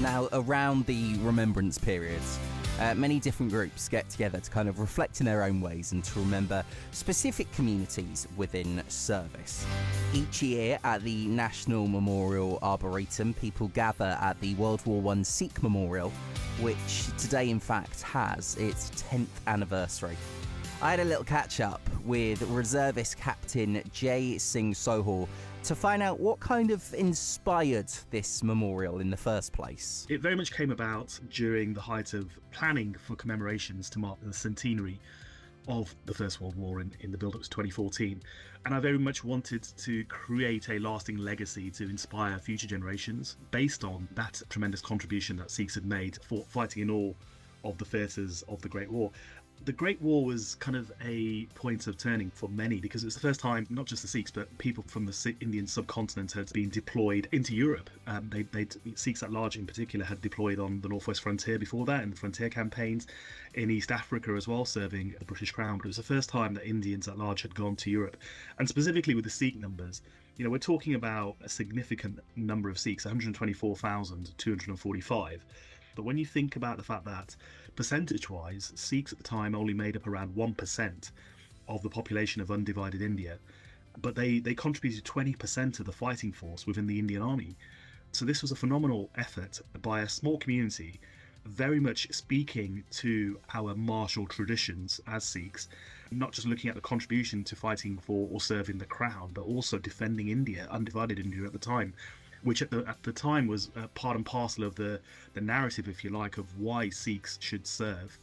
Now, around the remembrance periods, many different groups get together to kind of reflect in their own ways and to remember specific communities within service. Each year at the National Memorial Arboretum, people gather at the WW1 Sikh Memorial, which today in fact has its 10th anniversary. I had a little catch-up with reservist Captain Singh-Sohal to find out what kind of inspired this memorial in the first place. It very much came about during the height of planning for commemorations to mark the centenary of the First World War in the build-up to 2014. And I very much wanted to create a lasting legacy to inspire future generations based on that tremendous contribution that Sikhs had made for fighting in all of the theatres of the Great War. The Great War was kind of a point of turning for many because it was the first time not just the Sikhs but people from the Indian subcontinent had been deployed into Europe. Sikhs at large in particular had deployed on the northwest frontier before that in the frontier campaigns, in East Africa as well, serving the British Crown. But it was the first time that Indians at large had gone to Europe. And specifically with the Sikh numbers, we're talking about a significant number of Sikhs, 124,245. But when you think about the fact that percentage-wise, Sikhs at the time only made up around 1% of the population of undivided India, but they contributed 20% of the fighting force within the Indian army. So this was a phenomenal effort by a small community, very much speaking to our martial traditions as Sikhs, not just looking at the contribution to fighting for or serving the crown, but also defending India, undivided India at the time, which at the time was part and parcel of the narrative, if you like, of why Sikhs should serve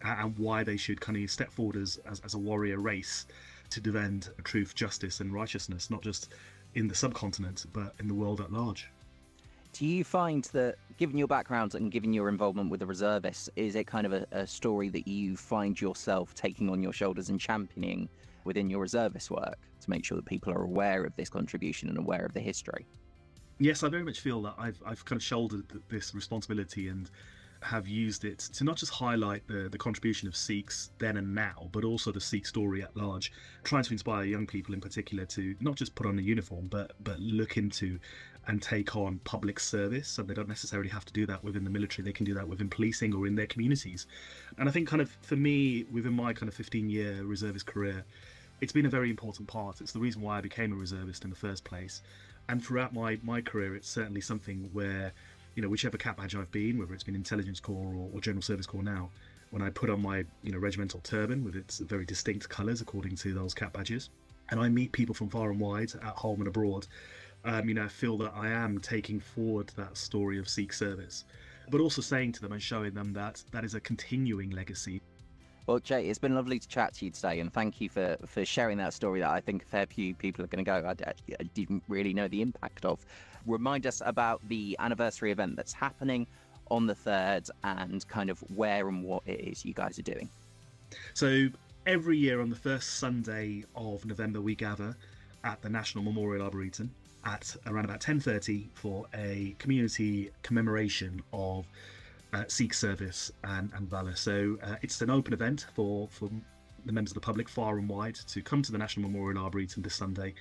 and why they should kind of step forward as a warrior race to defend truth, justice and righteousness, not just in the subcontinent, but in the world at large. Do you find that, given your background and given your involvement with the reservists, is it kind of a story that you find yourself taking on your shoulders and championing within your reservist work to make sure that people are aware of this contribution and aware of the history? Yes, I very much feel that I've kind of shouldered this responsibility and have used it to not just highlight the contribution of Sikhs then and now, but also the Sikh story at large, trying to inspire young people in particular to not just put on a uniform, but look into and take on public service. And they don't necessarily have to do that within the military, they can do that within policing or in their communities. And I think kind of for me, within my kind of 15-year reservist career, it's been a very important part. It's the reason why I became a reservist in the first place. And throughout my career, it's certainly something where, whichever cap badge I've been, whether it's been Intelligence Corps or General Service Corps now, when I put on my regimental turban with its very distinct colours according to those cap badges, and I meet people from far and wide at home and abroad, I feel that I am taking forward that story of Sikh service, but also saying to them and showing them that that is a continuing legacy. Well, Jay, it's been lovely to chat to you today, and thank you for sharing that story that I think a fair few people are going to go, I didn't really know the impact of. Remind us about the anniversary event that's happening on the 3rd and kind of where and what it is you guys are doing. So every year on the first Sunday of November, we gather at the National Memorial Arboretum at around about 10:30 for a community commemoration of Sikh service and valour. So it's an open event for the members of the public far and wide to come to the National Memorial Arboretum this Sunday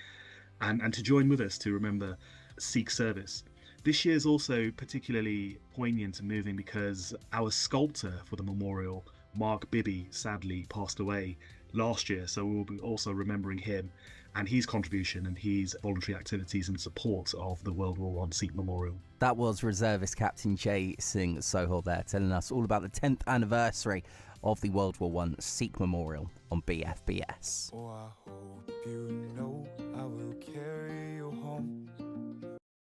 and to join with us to remember Sikh service. This year is also particularly poignant and moving because our sculptor for the memorial, Mark Bibby, sadly passed away last year, so we'll be also remembering him and his contribution and his voluntary activities in support of the WW1 Sikh Memorial. That was Reservist Captain Singh-Sohal there, telling us all about the 10th anniversary of the WW1 Sikh Memorial on BFBS. Oh, I hope you